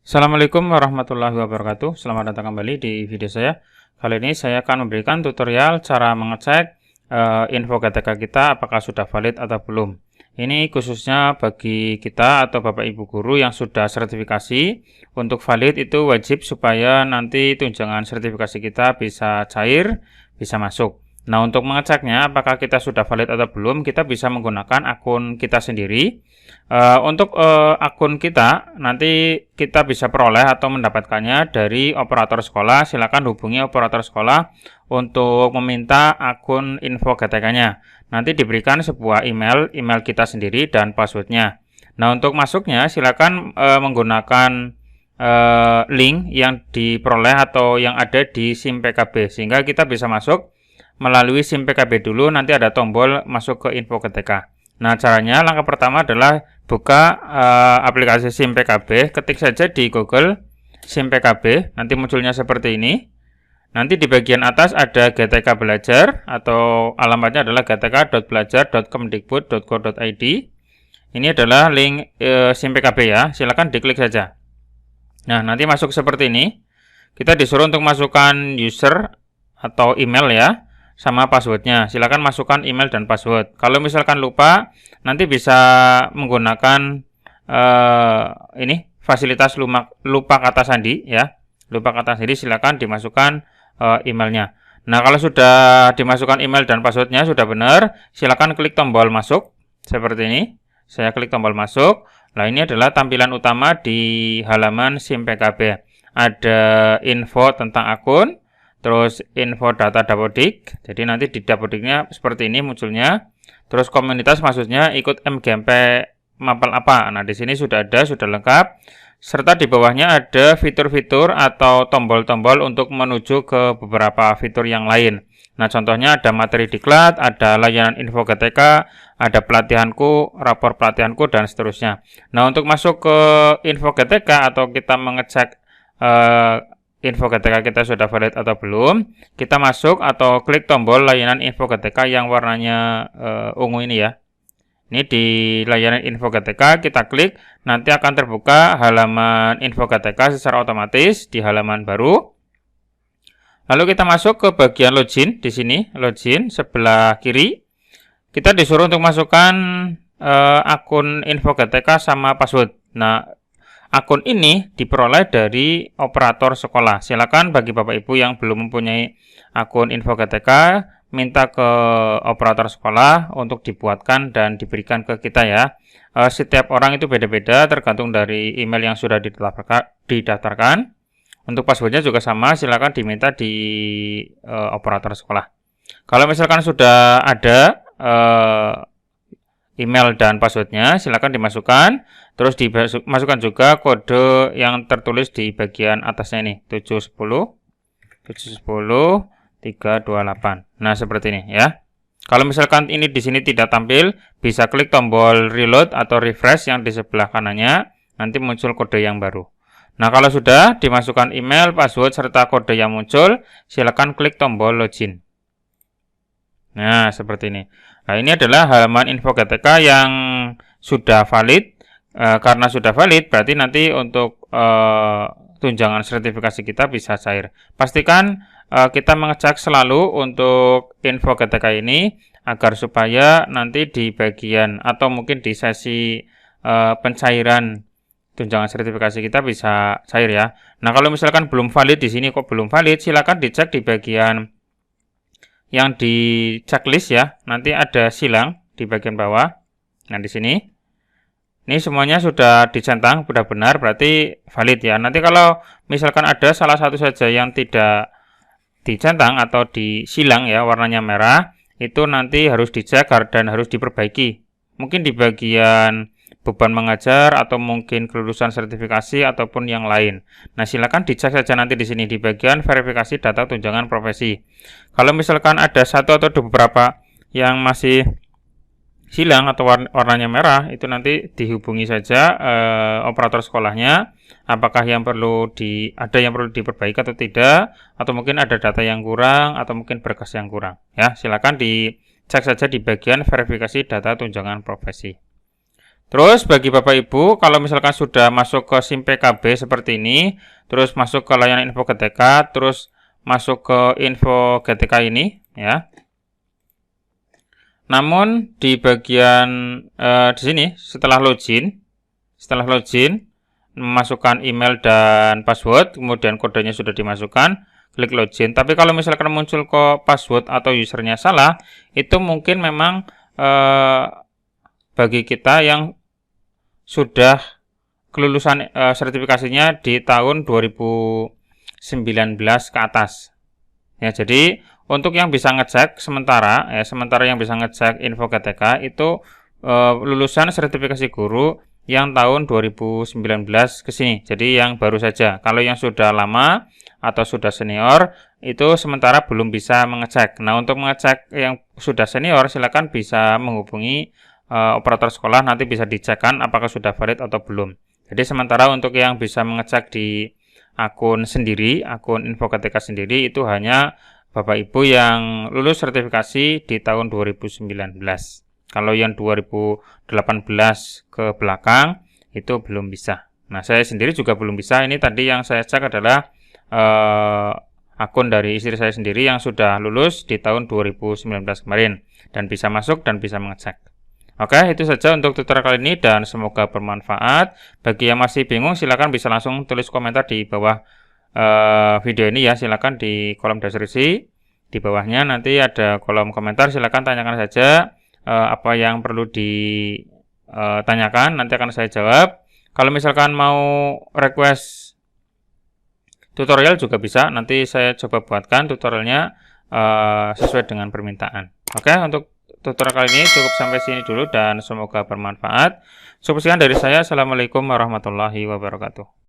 Assalamualaikum warahmatullahi wabarakatuh. Selamat datang kembali di video saya. Kali ini saya akan memberikan tutorial cara mengecek info GTK kita apakah sudah valid atau belum. Ini khususnya bagi kita atau Bapak Ibu guru yang sudah sertifikasi. Untuk valid itu wajib supaya nanti tunjangan sertifikasi kita bisa cair, bisa masuk. Nah, untuk mengeceknya apakah kita sudah valid atau belum, kita bisa menggunakan akun kita sendiri. Untuk akun kita, nanti kita bisa peroleh atau mendapatkannya dari operator sekolah. Silakan hubungi operator sekolah untuk meminta akun info GTK-nya. Nanti diberikan sebuah email kita sendiri dan passwordnya. Nah, untuk masuknya silakan menggunakan link yang diperoleh atau yang ada di SIM PKB, sehingga kita bisa masuk melalui SIM PKB dulu, nanti ada tombol masuk ke info GTK. Nah, caranya langkah pertama adalah buka aplikasi SIM PKB, ketik saja di Google SIM PKB, nanti munculnya seperti ini. Nanti di bagian atas ada GTK Belajar atau alamatnya adalah gtk.belajar.kemdikbud.go.id. Ini adalah link SIM PKB ya, silakan diklik saja. Nah, nanti masuk seperti ini. Kita disuruh untuk masukkan user atau email ya, sama passwordnya. Silakan masukkan email dan password. Kalau misalkan lupa, nanti bisa menggunakan ini fasilitas lupa kata sandi ya. Lupa kata sandi, silakan dimasukkan emailnya. Nah, kalau sudah dimasukkan email dan passwordnya sudah benar, silakan klik tombol masuk seperti ini. Saya klik tombol masuk. Nah, ini adalah tampilan utama di halaman SIM PKB. Ada info tentang akun, terus info data Dapodik. Jadi nanti di Dapodiknya seperti ini munculnya. Terus komunitas maksudnya ikut MGMP mapel apa. Nah, di sini sudah ada, sudah lengkap. Serta di bawahnya ada fitur-fitur atau tombol-tombol untuk menuju ke beberapa fitur yang lain. Nah, contohnya ada materi diklat, ada layanan info GTK, ada pelatihanku, rapor pelatihanku, dan seterusnya. Nah, untuk masuk ke info GTK atau kita mengecek info GTK kita sudah valid atau belum, kita masuk atau klik tombol layanan info GTK yang warnanya ungu ini ya. Ini di layanan info GTK kita klik, nanti akan terbuka halaman info GTK secara otomatis di halaman baru. Lalu kita masuk ke bagian login di sini, login sebelah kiri. Kita disuruh untuk masukkan akun info GTK sama password. Nah, akun ini diperoleh dari operator sekolah. Silakan bagi Bapak Ibu yang belum mempunyai akun info GTK, minta ke operator sekolah untuk dibuatkan dan diberikan ke kita ya. Setiap orang itu beda-beda tergantung dari email yang sudah didaftarkan. Untuk passwordnya juga sama, silakan diminta di operator sekolah. Kalau misalkan sudah ada email dan passwordnya, silakan dimasukkan. Terus dimasukkan juga kode yang tertulis di bagian atasnya ini, 710-328. Nah, seperti ini ya. Kalau misalkan ini di sini tidak tampil, bisa klik tombol reload atau refresh yang di sebelah kanannya, nanti muncul kode yang baru. Nah, kalau sudah dimasukkan email, password, serta kode yang muncul, silakan klik tombol login. Nah, seperti ini. Nah, ini adalah halaman info GTK yang sudah valid. Karena sudah valid, berarti nanti untuk tunjangan sertifikasi kita bisa cair. Pastikan kita mengecek selalu untuk info GTK ini, agar supaya nanti di bagian atau mungkin di sesi pencairan tunjangan sertifikasi kita bisa cair ya. Nah, kalau misalkan belum valid di sini kok belum valid, silakan dicek di bagian yang di checklist ya. Nanti ada silang di bagian bawah. Nah, di sini ini semuanya sudah dicentang, sudah benar, berarti valid ya. Nanti kalau misalkan ada salah satu saja yang tidak dicentang atau disilang ya, warnanya merah, itu nanti harus dicek dan harus diperbaiki. Mungkin di bagian beban mengajar atau mungkin kelulusan sertifikasi ataupun yang lain. Nah, silakan dicek saja nanti di sini di bagian verifikasi data tunjangan profesi. Kalau misalkan ada satu atau beberapa yang masih silang atau warnanya merah, itu nanti dihubungi saja operator sekolahnya, apakah yang ada yang perlu diperbaiki atau tidak, atau mungkin ada data yang kurang atau mungkin berkas yang kurang ya. Silakan dicek saja di bagian verifikasi data tunjangan profesi. Terus bagi Bapak Ibu, kalau misalkan sudah masuk ke SIM PKB seperti ini, terus masuk ke layanan info GTK, terus masuk ke info GTK ini, ya. Namun di bagian di sini setelah login, memasukkan email dan password, kemudian kodenya sudah dimasukkan, klik login. Tapi kalau misalkan muncul kok password atau usernya salah, itu mungkin memang bagi kita yang sudah kelulusan sertifikasinya di tahun 2019 ke atas. Ya, jadi untuk yang bisa ngecek sementara yang bisa ngecek info GTK itu lulusan sertifikasi guru yang tahun 2019 ke sini. Jadi yang baru saja. Kalau yang sudah lama atau sudah senior itu sementara belum bisa mengecek. Nah, untuk mengecek yang sudah senior silakan bisa menghubungi operator sekolah, nanti bisa dicekkan apakah sudah valid atau belum. Jadi sementara untuk yang bisa mengecek di akun sendiri, akun info GTK sendiri itu hanya Bapak Ibu yang lulus sertifikasi di tahun 2019. Kalau yang 2018 ke belakang itu belum bisa. Nah, saya sendiri juga belum bisa. Ini tadi yang saya cek adalah akun dari istri saya sendiri yang sudah lulus di tahun 2019 kemarin dan bisa masuk dan bisa mengecek. Oke, itu saja untuk tutorial kali ini dan semoga bermanfaat. Bagi yang masih bingung silakan bisa langsung tulis komentar di bawah video ini ya, silakan di kolom deskripsi. Di bawahnya nanti ada kolom komentar, silakan tanyakan saja apa yang perlu ditanyakan, nanti akan saya jawab. Kalau misalkan mau request tutorial juga bisa, nanti saya coba buatkan tutorialnya sesuai dengan permintaan. Oke, untuk tutorial kali ini cukup sampai sini dulu dan semoga bermanfaat. Cukup sekian dari saya. Assalamualaikum warahmatullahi wabarakatuh.